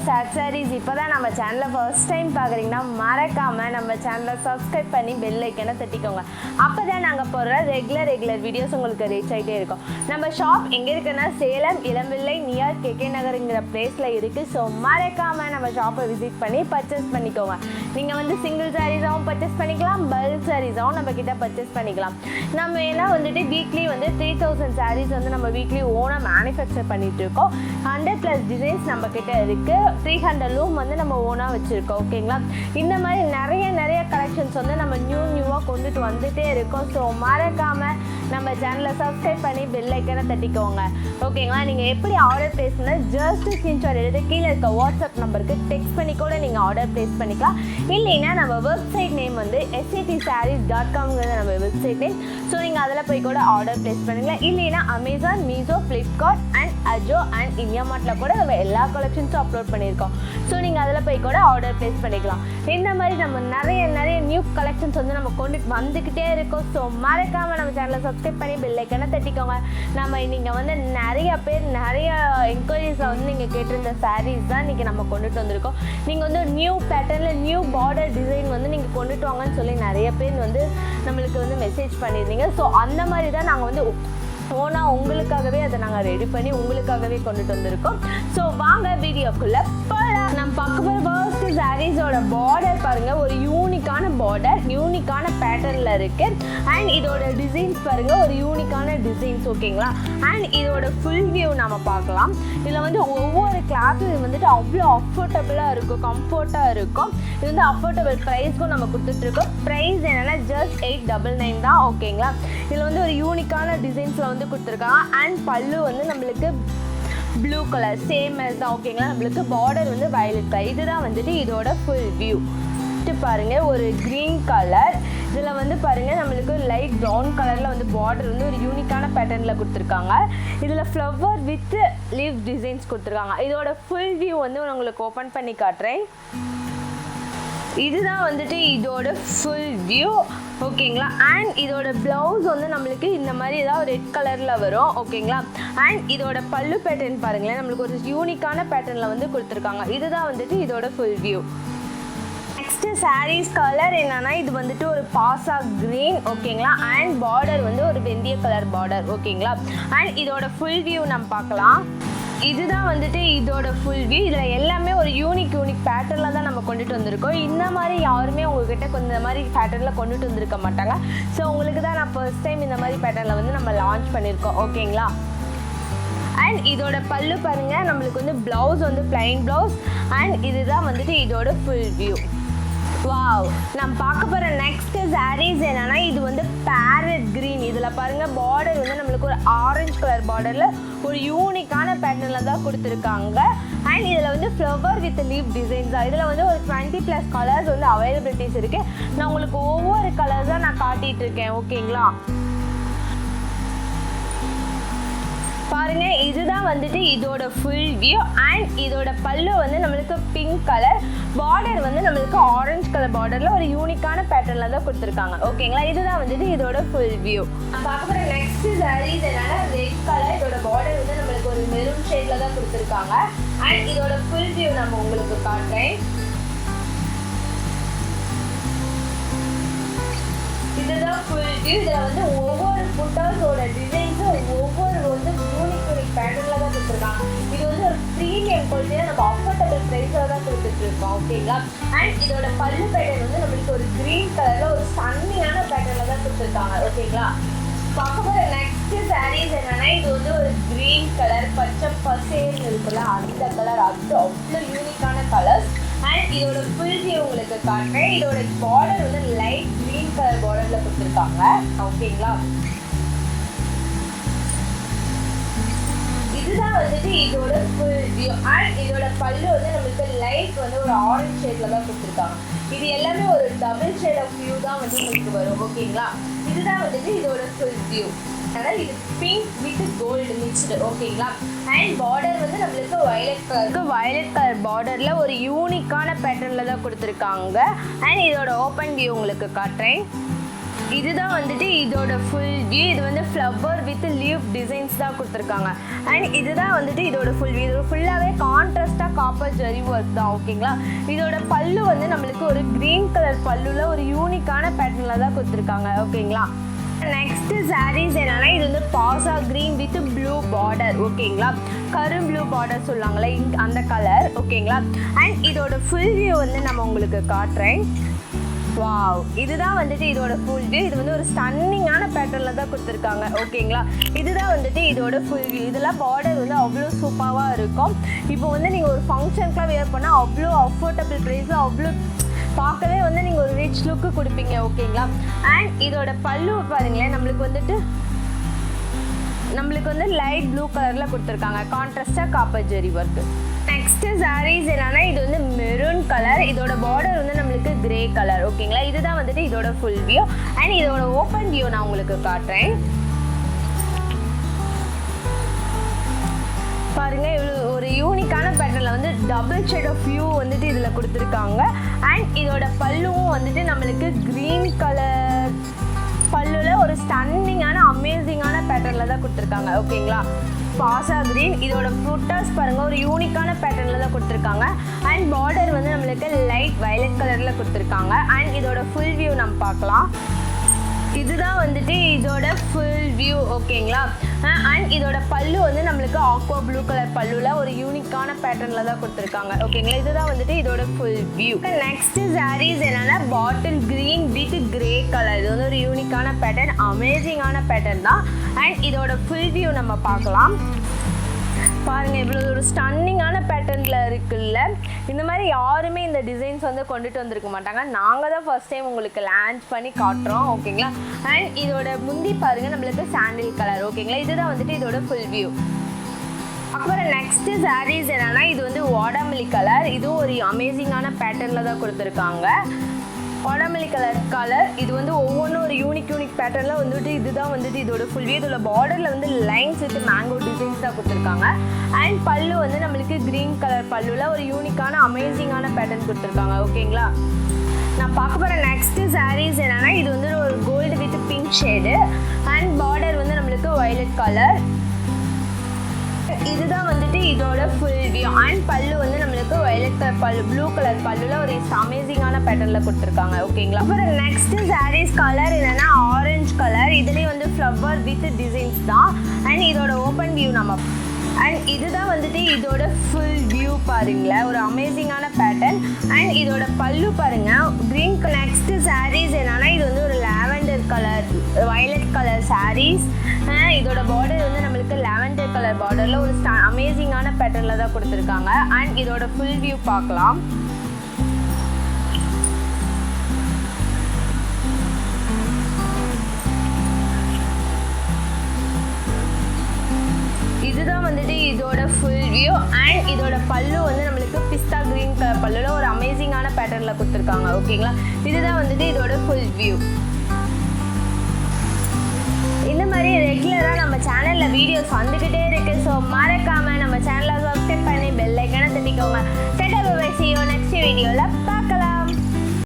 SAREES இப்போதான் நம்ம சேனலை ஃபர்ஸ்ட் டைம் பார்க்குறீங்கன்னா மறக்காமல் நம்ம சேனலை சப்ஸ்கிரைப் பண்ணி பெல் ஐக்கனை தட்டிக்கோங்க. அப்போ தான் நாங்கள் போடுற ரெகுலர் வீடியோஸ் உங்களுக்கு ரீச் ஆகிட்டே இருக்கும். நம்ம ஷாப் எங்கே இருக்குன்னா சேலம் இளம்பிள்ளை நியர் கேகே நகருங்கிற பிளேஸில் இருக்குது. ஸோ மறக்காமல் நம்ம ஷாப்பை விசிட் பண்ணி பர்ச்சேஸ் பண்ணிக்கோங்க. நீங்கள் வந்து சிங்கிள் சாரீஸாகவும் பர்ச்சேஸ் பண்ணிக்கலாம், பல்க் சாரீஸாகவும் நம்ம கிட்ட பர்ச்சேஸ் பண்ணிக்கலாம். நம்ம ஏன்னா வந்துட்டு வீக்லி வந்து 3000 சாரீஸ் வந்து நம்ம வீக்லி ஓனாக மேனுஃபேக்சர் பண்ணிகிட்டு இருக்கோம். 100+ டிசைன்ஸ் நம்ம கிட்ட இருக்குது. 300 லூம் வந்து நம்ம ஓனாக வச்சுருக்கோம். ஓகேங்களா, இந்த மாதிரி நிறைய கலெக்ஷன்ஸ் வந்து நம்ம நியூவாக கொண்டுட்டு வந்துகிட்டே இருக்கோம். ஸோ மறக்காமல் நம்ம சேனலை சப்ஸ்கிரைப் பண்ணி பெல் ஐக்கனை தட்டிக்கோங்க. ஓகேங்களா, நீங்கள் எப்படி ஆர்டர் ப்ளேஸ் பண்ணால் ஜஸ்ட் ஸ்க்ரீன்ஷாட் எடுத்து கீழே இருக்க வாட்ஸ்அப் நம்பருக்கு டெக்ஸ்ட் பண்ணி கூட நீங்கள் ஆர்டர் ப்ளேஸ் பண்ணிக்கலாம். இல்லைன்னா நம்ம வெப்சைட் நேம் வந்து SAREES.com நம்ம வெப்சைட் நேம். ஸோ நீங்கள் அதில் போய் கூட ஆர்டர் ப்ளேஸ் பண்ணிக்கலாம். இல்லைன்னா Amazon, Meesho, Flipkart and Ajio and இந்தியாமார்ட்டில் கூட நம்ம எல்லா கலெக்ஷன்ஸும் அப்லோட் பண்ணியிருக்கோம். ஸோ நீங்கள் அதில் போய் கூட ஆர்டர் ப்ளேஸ் பண்ணிக்கலாம். இந்த மாதிரி நம்ம நிறைய நியூ கலெக்ஷன்ஸ் வந்து நம்ம கொண்டுட்டு வந்துக்கிட்டே இருக்கோம். ஸோ மறக்காமல் நம்ம சேனலை சப்ஸ்கிரைப் பண்ணி பெல் ஐக்கனை தட்டிக்கோங்க. நம்ம நீங்கள் வந்து நிறைய என்கொயரிஸில் வந்து நீங்கள் கேட்டிருந்த சாரீஸ் தான் இன்றைக்கி நம்ம கொண்டுட்டு வந்திருக்கோம். நீங்கள் வந்து நியூ பேட்டர்னில் நியூ பார்டர் டிசைன் வந்து நீங்கள் கொண்டுட்டு வாங்கன்னு சொல்லி நிறைய பேர் வந்து நம்மளுக்கு வந்து மெசேஜ் பண்ணியிருந்தீங்க. ஸோ அந்த மாதிரி தான் நாங்கள் வந்து ஓனாக உங்களுக்காகவே அதை நாங்கள் ரெடி பண்ணி உங்களுக்காகவே கொண்டுட்டு வந்திருக்கோம். ஸோ வாங்க வீடியோக்குள்ளே போகலாம். நம்ம பார்க்க போகிற ஃபர்ஸ்ட் சாரீஸோட பார்டர் பாருங்கள், ஒரு யூனிக்கான பார்டர், யூனிக்கான பேட்டர்னில் இருக்குது. அண்ட் இதோட டிசைன்ஸ் பாருங்கள், ஒரு யூனிக்கான டிசைன்ஸ். ஓகேங்களா, அண்ட் இதோட ஃபுல் வியூ நம்ம பார்க்கலாம். இதில் வந்து ஒவ்வொரு கிளாத்தும் வந்துட்டு அவ்வளோ அஃபோர்டபுளாக இருக்கும், கம்ஃபர்ட்டாக இருக்கும். இது வந்து அஃபோர்டபுள் ப்ரைஸ்க்கும் நம்ம கொடுத்துட்ருக்கோம். ப்ரைஸ் என்னென்னா ஜஸ்ட் 899 தான். ஓகேங்களா, இதில் வந்து ஒரு யூனிக்கான டிசைன்ஸில் வந்து கொடுத்துருக்காங்க. அண்ட் பல்லு வந்து நம்மளுக்கு ப்ளூ கலர் சேம் தான். ஓகேங்களா, நம்மளுக்கு பார்டர் வந்து வயலட் கலர். இதுதான் வந்துட்டு இதோட ஃபுல் வியூ. பாருங்க, ஒரு க்ரீன் கலர். இதில் வந்து பாருங்கள் நம்மளுக்கு லைட் ப்ரௌன் கலரில் வந்து பார்டர் வந்து ஒரு யூனிக்கான பேட்டர்னில் கொடுத்துருக்காங்க. இதில் ஃப்ளவர் வித் லீவ் டிசைன்ஸ் கொடுத்துருக்காங்க. இதோட ஃபுல் வியூ வந்து உங்களுக்கு ஓப்பன் பண்ணி காட்டுறேன். இதுதான் வந்துட்டு இதோட ஃபுல் வியூ. ஓகேங்களா, அண்ட் இதோட ப்ளவுஸ் வந்து நம்மளுக்கு இந்த மாதிரி ஏதாவது ரெட் கலரில் வரும். ஓகேங்களா, அண்ட் இதோட பல்லு பேட்டர்ன் பாருங்களேன், நம்மளுக்கு ஒரு யூனிக்கான பேட்டர்னில் வந்து கொடுத்துருக்காங்க. இதுதான் வந்துட்டு இதோட full view. Next sarees colour என்னன்னா, இது வந்துட்டு ஒரு பாசா க்ரீன். ஓகேங்களா, அண்ட் பார்டர் வந்து ஒரு வெந்தய கலர் பார்டர். ஓகேங்களா, அண்ட் இதோட ஃபுல் வியூ நம்ம பார்க்கலாம். இதுதான் வந்துட்டு இதோட ஃபுல் வியூ. இதில் எல்லாமே ஒரு யூனிக் பேட்டர்னில் தான் நம்ம கொண்டுட்டு வந்திருக்கோம். இந்த மாதிரி யாருமே உங்கள்கிட்ட இந்த மாதிரி பேட்டர்னில் கொண்டுட்டு வந்திருக்க மாட்டாங்க. ஸோ உங்களுக்கு தான் நான் ஃபர்ஸ்ட் டைம் இந்த மாதிரி பேட்டர்னில் வந்து நம்ம லான்ச் பண்ணியிருக்கோம். ஓகேங்களா, அண்ட் இதோட பல்லு பாருங்கள், நம்மளுக்கு வந்து ப்ளவுஸ் வந்து ப்ளைன் ப்ளவுஸ். அண்ட் இதுதான் வந்துட்டு இதோட ஃபுல் வியூ. வாவ், நம்ம பார்க்க போகிற நெக்ஸ்ட் சாரீஸ் என்னன்னா, இது வந்து பேரட் க்ரீன். இதில் பாருங்கள் பார்டர் வந்து நம்மளுக்கு ஒரு ஆரஞ்சு கலர் பார்டரில் ஒரு யூனிக்கான பேட்டர்னில் தான் கொடுத்துருக்காங்க. அண்ட் இதில் வந்து ஃப்ளவர் வித் லீவ் டிசைன்ஸ் தான். இதில் வந்து ஒரு 20+ கலர்ஸ் வந்து அவைலபிலிட்டிஸ் இருக்குது. நான் உங்களுக்கு ஒவ்வொரு கலர்ஸ் தான் நான் காட்டிகிட்டு இருக்கேன். ஓகேங்களா, பாருங்க, இதுதான் வந்துட்டு இதோட ஃபுல் வியூ. அண்ட் இதோட பல்லு வந்து நம்மளுக்கு பிங்க் கலர், பார்டர் வந்து நம்மளுக்கு ஆரஞ்சு கலர் பார்டரில் ஒரு யூனிக்கான பேட்டர்னில் தான் கொடுத்துருக்காங்க. ஓகேங்களா, இதுதான் வந்துட்டு இதோட ஃபுல் வியூ. பார்க்க போகிற நெக்ஸ்ட் சாரீஸ் என்னன்னா, ரெட் கலர். இதோட பார்டர் வந்து நம்மளுக்கு ஒரு மெரூன் ஷேடில் தான் கொடுத்துருக்காங்க. அண்ட் இதோட ஃபுல் வியூ நம்ம உங்களுக்கு காட்டுறேன். இதுதான் ஃபுல் வியூ. இதில் வந்து ஒவ்வொரு புட்டாஸோட டிசைன்ஸும் ஒவ்வொரு வந்து யூனிக் பேட்டர்னில் தான் கொடுத்துருக்காங்க. இது வந்து ஒரு ப்ரீமியம் குவாலிட்டியாக நம்ம அஃபோர்டபுள் ப்ரைஸில் தான் கொடுத்துட்ருக்கோம். ஓகேங்களா, அண்ட் இதோட பல்லு பேட்டர்ன் வந்து நம்மளுக்கு ஒரு க்ரீன் கலரில் ஒரு சன்னியான பேட்டர்னில் தான் கொடுத்துருக்காங்க. ஓகேங்களா, பார்க்க போகிற நெக்ஸ்ட் சாரீஸ் என்னன்னா, இது வந்து ஒரு க்ரீன் கலர், பச்சை பசேல்னு இருக்குல்ல அந்த கலர். அது அவ்வளோ யூனிக்கான கலர்ஸ். அண்ட் இதோட ஃபுல் வியூ உங்களுக்கு காட்டுறேன். இதோட பார்டர் வந்து லைட் க்ரீன் கலர் பார்டரில் கொடுத்துருக்காங்க. ஓகேங்களா, இதுதான் வந்துட்டு இதோட ஃபுல் வியூ. அண்ட் இதோட பல்லு வந்து நம்மளுக்கு லைட் வந்து ஒரு ஆரஞ்சு ஷேடில் தான் கொடுத்துருக்காங்க. இது எல்லாமே ஒரு டபுள் ஷேட் ஆஃப் வியூ தான் வந்து உங்களுக்கு வரும். ஓகேங்களா, இதுதான் வந்துட்டு இதோட ஃபுல் வியூ. அதனால் இது பிங்க் வித் கோல்டு மிக்ஸ்டு. ஓகேங்களா, அண்ட் பார்டர் வந்து நம்மளுக்கு வயலட் கலர் பார்டரில் ஒரு யூனிக்கான பேட்டர்னில் தான் கொடுத்துருக்காங்க. அண்ட் இதோட ஓப்பன் வியூ உங்களுக்கு காட்டுறேன். இதுதான் வந்துட்டு இதோட ஃபுல் வியூ. இது வந்து ஃப்ளவர் வித் லீவ் டிசைன்ஸ் தான் கொடுத்துருக்காங்க. அண்ட் இதுதான் வந்துட்டு இதோட ஃபுல் வியூ. இது ஃபுல்லாகவே கான்ட்ராஸ்டாக காப்பர் ஜரி ஒர்க் தான். ஓகேங்களா. இதோட பல்லு வந்து நம்மளுக்கு ஒரு க்ரீன் கலர் பல்லுல ஒரு யூனிக்கான பேட்டர்னில் தான் கொடுத்துருக்காங்க. ஓகேங்களா. நெக்ஸ்ட் சாரீஸ் என்னன்னா, இது வந்து பாசா கிரீன் வித் ப்ளூ பார்டர். ஓகேங்களா. கரும் ப்ளூ பார்டர் சொல்லுவாங்களே அந்த கலர். ஓகேங்களா. அண்ட் இதோட ஃபுல் வியூ வந்து நம்ம உங்களுக்கு காட்டுறேன். வாவ், இதுதான் வந்துட்டு இதோட ஃபுல் வியூ. இது வந்து ஒரு ஸ்டன்னிங்கான பேட்டர்னில் தான் கொடுத்துருக்காங்க. ஓகேங்களா. இதுதான் வந்துட்டு இதோட ஃபுல் வியூ. இதெல்லாம் பார்டர் வந்து அவ்வளோ சூப்பராக இருக்கும். இப்போ வந்து நீங்கள் ஒரு ஃபங்க்ஷனுக்குலாம் வேர் பண்ணால் அவ்வளோ அஃபோர்டபுள் ப்ரைஸில் அவ்வளோ பார்க்கவே வந்து நீங்கள் ஒரு ரிச் லுக்கு கொடுப்பீங்க. ஓகேங்களா. அண்ட் இதோட பல்லு பாருங்களேன், நம்மளுக்கு வந்து லைட் ப்ளூ கலரில் கொடுத்துருக்காங்க. கான்ட்ராஸ்டாக காப்பர் ஜெரி ஒர்க்கு. நெக்ஸ்ட்டு சாரீஸ் என்னன்னா, இது வந்து மெரூன் கலர். இதோட பார்டர் வந்து நம்மளுக்கு கிரே கலர். ஓகேங்களா. இதுதான் வந்துட்டு இதோட ஃபுல் வியூ. அண்ட் இதோட ஓப்பன் வியூ நான் உங்களுக்கு காட்டுறேன். பாருங்க, இவ்வளோ ஒரு யூனிக்கான பேட்டர்னில் வந்து டபுள் ஷேட் ஆஃப் வியூ வந்துட்டு இதில் கொடுத்துருக்காங்க. அண்ட் இதோட பல்லுவும் வந்துட்டு நம்மளுக்கு க்ரீன் கலர் பல்லுல ஒரு ஸ்டன்னிங்கான அமேசிங்கான பேட்டர்னில் தான் கொடுத்துருக்காங்க. ஓகேங்களா. பாசா கிரீன். இதோட புட்டாஸ் பாருங்க, ஒரு யூனிக்கான பேட்டர்னில் தான் கொடுத்துருக்காங்க. அண்ட் பார்டர் வந்து நம்மளுக்கு லைட் வயலட் கலரில் கொடுத்துருக்காங்க. அண்ட் இதோட ஃபுல் வியூ நம்ம பார்க்கலாம். இதுதான் வந்துட்டு இதோட ஃபுல் வியூ. ஓகேங்களா. அண்ட் இதோட பல்லு வந்து நம்மளுக்கு ஆக்வா ப்ளூ கலர் பல்லுல ஒரு யூனிக்கான பேட்டர்னில் தான் கொடுத்துருக்காங்க. ஓகேங்களா. இதுதான் வந்துட்டு இதோட ஃபுல் வியூ. நெக்ஸ்ட் சாரீஸ் என்னன்னா, bottle green with grey colour. இது வந்து ஒரு யூனிக்கான பேட்டர்ன், அமேசிங்கான பேட்டர்ன் தான். அண்ட் இதோட ஃபுல் வியூ நம்ம பார்க்கலாம். பாருங்கள், இவ்வளோ ஒரு ஸ்டன்னிங்கான பேட்டர்னில் இருக்குல்ல. இந்த மாதிரி யாருமே இந்த டிசைன்ஸ் வந்து கொண்டுட்டு வந்திருக்க மாட்டாங்க. நாங்கள் தான் ஃபர்ஸ்ட் டைம் உங்களுக்கு லான்ச் பண்ணி காட்டுறோம். ஓகேங்களா. அண்ட் இதோட முந்தி பாருங்கள், நம்மளுக்கு சாண்டில் கலர். ஓகேங்களா. இதுதான் வந்துட்டு இதோட ஃபுல் வியூ. அப்புறம் நெக்ஸ்ட் சாரீஸ் என்னன்னா, இது வந்து வாடாமல்லி கலர். இதுவும் ஒரு அமேசிங்கான பேட்டர்னில் தான் கொடுத்துருக்காங்க. வாடாமல்லி கலர் இது வந்து ஒவ்வொன்றும் ஒரு யூனிக் பேட்டர்னில் வந்துட்டு இதுதான் வந்துட்டு இதோட ஃபுல் வியூ. இதோட பார்டரில் வந்து லைன்ஸ் வித் மேங்கோ டிசைன்ஸ் தான் கொடுத்துருக்காங்க. அண்ட் பல்லு வந்து நம்மளுக்கு க்ரீன் கலர் பல்லுல ஒரு யூனிக்கான அமேசிங்கான பேட்டர்ன் கொடுத்துருக்காங்க. ஓகேங்களா. நான் பார்க்க போகிற நெக்ஸ்ட் சாரீஸ் என்னன்னா, இது வந்து ஒரு gold with pink shade. And border வந்து நம்மளுக்கு வயலட் கலர். இதுதான் வந்துட்டு இதோட ஃபுல் வியூ. அண்ட் பல்லு வந்து நம்மளுக்கு வயலட் கலர் பல்லு, ப்ளூ கலர் பல்லுல ஒரு அமேசிங்கான பேட்டர்ன்ல கொடுத்துருக்காங்க. ஓகேங்களா. அப்புறம் நெக்ஸ்ட் சாரீஸ் கலர் என்னன்னா, ஆரஞ்சு கலர். இதுலேயும் வந்து ஃப்ளவர் வித் டிசைன்ஸ் தான். அண்ட் இதோட ஓப்பன் வியூ நம்ம. அண்ட் இதுதான் வந்துட்டு இதோட ஃபுல் வியூ. பாருங்களேன், ஒரு அமேசிங்கான பேட்டர்ன். அண்ட் இதோட பல்லு பாருங்க, க்ரீன். நெக்ஸ்ட் சாரீஸ் என்னன்னா, இது வந்து ஒரு lavender colour violet colour sarees. இதோட பார்டர் வந்து நம்மளுக்கு லாவெண்டர் கலர் பார்டரில் ஒரு அமேசிங்கான பேட்டர்னில் தான் கொடுத்துருக்காங்க. அண்ட் இதோட ஃபுல் வியூ பார்க்கலாம். இதுதான் வந்துட்டு இதோட ஃபுல் வியூ. அண்ட் இதோட பல்லு வந்து நம்மளுக்கு பிஸ்தா கிரீன் கலர் பல்லுல ஒரு அமேசிங்கான பேட்டர்னில் கொடுத்துருக்காங்க. ஓகேங்களா. இதுதான் வந்துட்டு இதோட ஃபுல் வியூ. இந்த மாதிரி ரெகுலராக நம்ம சேனலில் வீடியோஸ் வந்துக்கிட்டே இருக்குது. ஸோ மறக்காமல் நம்ம சேனலை சப்ஸ்கிரைப் பண்ணி பெல் ஐக்கானை தட்டிக்கோங்க. Tata bye bye. see you next வீடியோவில் பார்க்கலாம்.